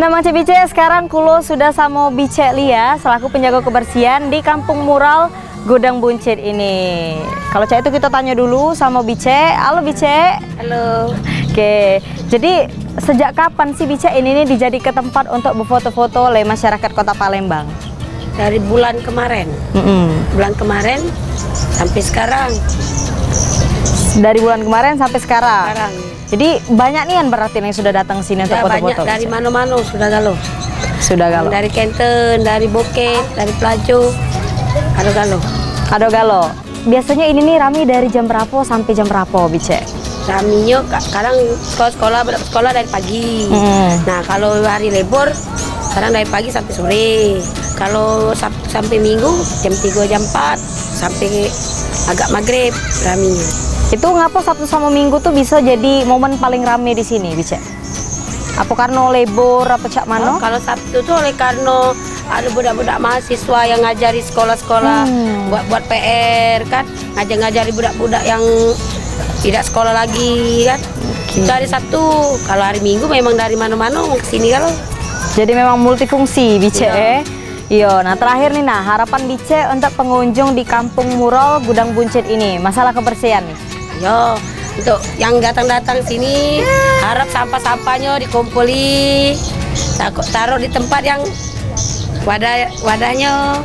Nah, Mance Bice, sekarang kulo sudah sama Bice Lia selaku penjaga kebersihan di Kampung Mural Gudang Buncit ini. Kalau cak itu kita tanya dulu sama Bice. Halo Bice. Halo. Oke, jadi sejak kapan sih Bice ini dijadikan tempat untuk berfoto-foto oleh masyarakat Kota Palembang? Dari bulan kemarin. Bulan kemarin sampai sekarang. Dari bulan kemarin sampai sekarang. Jadi banyak nih yang berarti yang sudah datang sini untuk foto-foto. Banyak dari mana-mana sudah galau. Sudah galau. Dari Kenten, dari Boket, dari Pelajo, ada galau. Ada galau. Biasanya ini nih rame dari jam berapa sampai jam berapa, Bice? Raminya kadang sekolah dari pagi. Nah, kalau hari libur sekarang dari pagi sampai sore. Kalau Sabtu sampai Minggu jam 3 jam 4 sampai agak maghrib raminya. Itu ngapa Sabtu sama Minggu tuh bisa jadi momen paling rame di sini, Bice? Apa karena libur apa cak mano? Kalau Sabtu tuh oleh karena ada budak-budak mahasiswa yang ngajari sekolah-sekolah buat PR kan, ngajari budak-budak yang tidak sekolah lagi kan. Itu hari Sabtu. Kalau hari Minggu memang dari mana-mana ke sini kalau. Jadi memang multifungsi, Bice. Iya, nah terakhir nih, harapan Bice untuk pengunjung di Kampung Mural Gudang Buncit ini, masalah kebersihan nih. Yo, untuk yang datang-datang sini harap sampah-sampahnya dikumpuli, taruh di tempat yang wadahnya.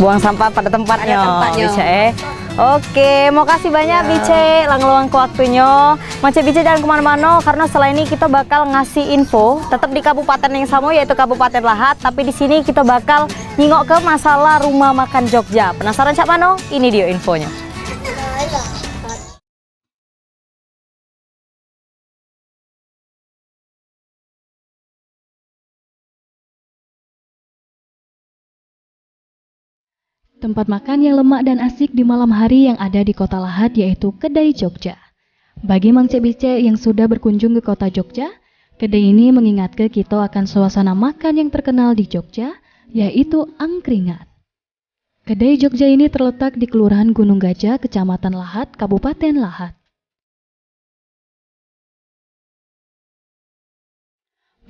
Buang sampah pada tempatnya. Bice. Oke, mau kasih banyak Bice lang-luang ke waktunya. Mance Bice jangan kemana-mana karena setelah ini kita bakal ngasih info tetap di kabupaten yang sama yaitu Kabupaten Lahat, tapi di sini kita bakal nyingok ke masalah rumah makan Jogja. Penasaran cak mano? Ini dia infonya. Tempat makan yang lemak dan asik di malam hari yang ada di Kota Lahat yaitu Kedai Jogja. Bagi Mance Bice yang sudah berkunjung ke Kota Jogja, kedai ini mengingatkan kita akan suasana makan yang terkenal di Jogja, yaitu angkringan. Kedai Jogja ini terletak di Kelurahan Gunung Gajah, Kecamatan Lahat, Kabupaten Lahat.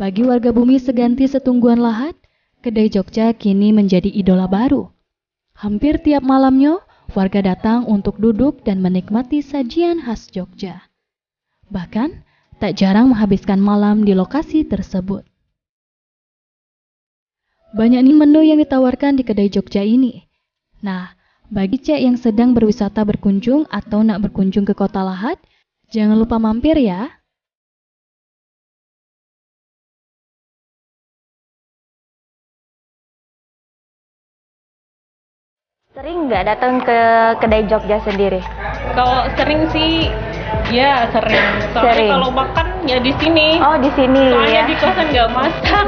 Bagi warga bumi seganti setungguan Lahat, Kedai Jogja kini menjadi idola baru. Hampir tiap malamnya, warga datang untuk duduk dan menikmati sajian khas Jogja. Bahkan, tak jarang menghabiskan malam di lokasi tersebut. Banyak nih menu yang ditawarkan di Kedai Jogja ini. Nah, bagi cek yang sedang berwisata berkunjung atau nak berkunjung ke Kota Lahat, jangan lupa mampir ya. Sering nggak datang ke Kedai Jogja sendiri? Kalau sering sih, ya sering. Soalnya kalau makan ya di sini. Oh, di sini. Soalnya ya. di kosan nggak masak.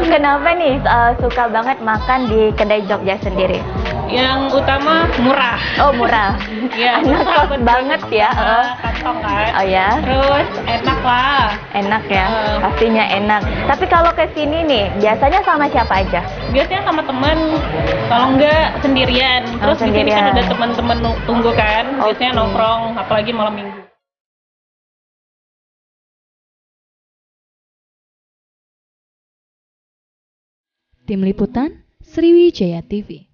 Kenapa nih suka banget makan di Kedai Jogja sendiri? Yang utama murah. Oh, murah. Ya, Anak kos banget ya. Kantong kan. Oh ya. Terus enak lah. Enak ya, pastinya enak. Tapi kalau ke sini nih, biasanya sama siapa aja? Biasanya sama temen. Kalau enggak sendirian. Terus di sini kan ada teman-teman tunggu kan. Biasanya nongkrong, apalagi malam minggu. Tim Liputan, Sriwijaya TV.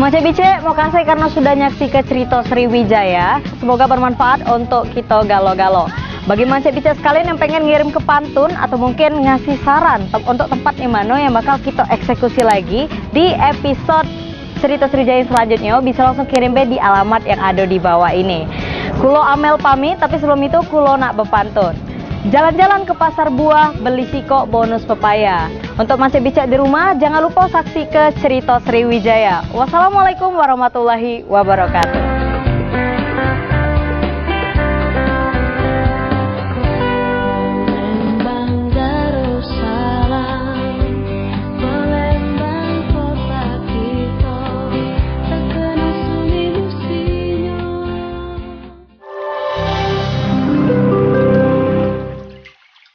Mance Bice, mau kasih karena sudah nyaksi ke cerita Sriwijaya. Semoga bermanfaat untuk kita galo-galo. Bagi Mance Bice sekalian yang pengen ngirim ke pantun atau mungkin ngasih saran untuk tempat di mana yang bakal kita eksekusi lagi di episode cerita Sriwijaya selanjutnya, bisa langsung kirim di alamat yang ada di bawah ini. Kulo Amel pamit, tapi sebelum itu kulo nak berpantun. Jalan-jalan ke pasar buah, beli siko bonus pepaya. Untuk Mance Bice di rumah, jangan lupa saksi ke cerita Sriwijaya. Wassalamualaikum warahmatullahi wabarakatuh.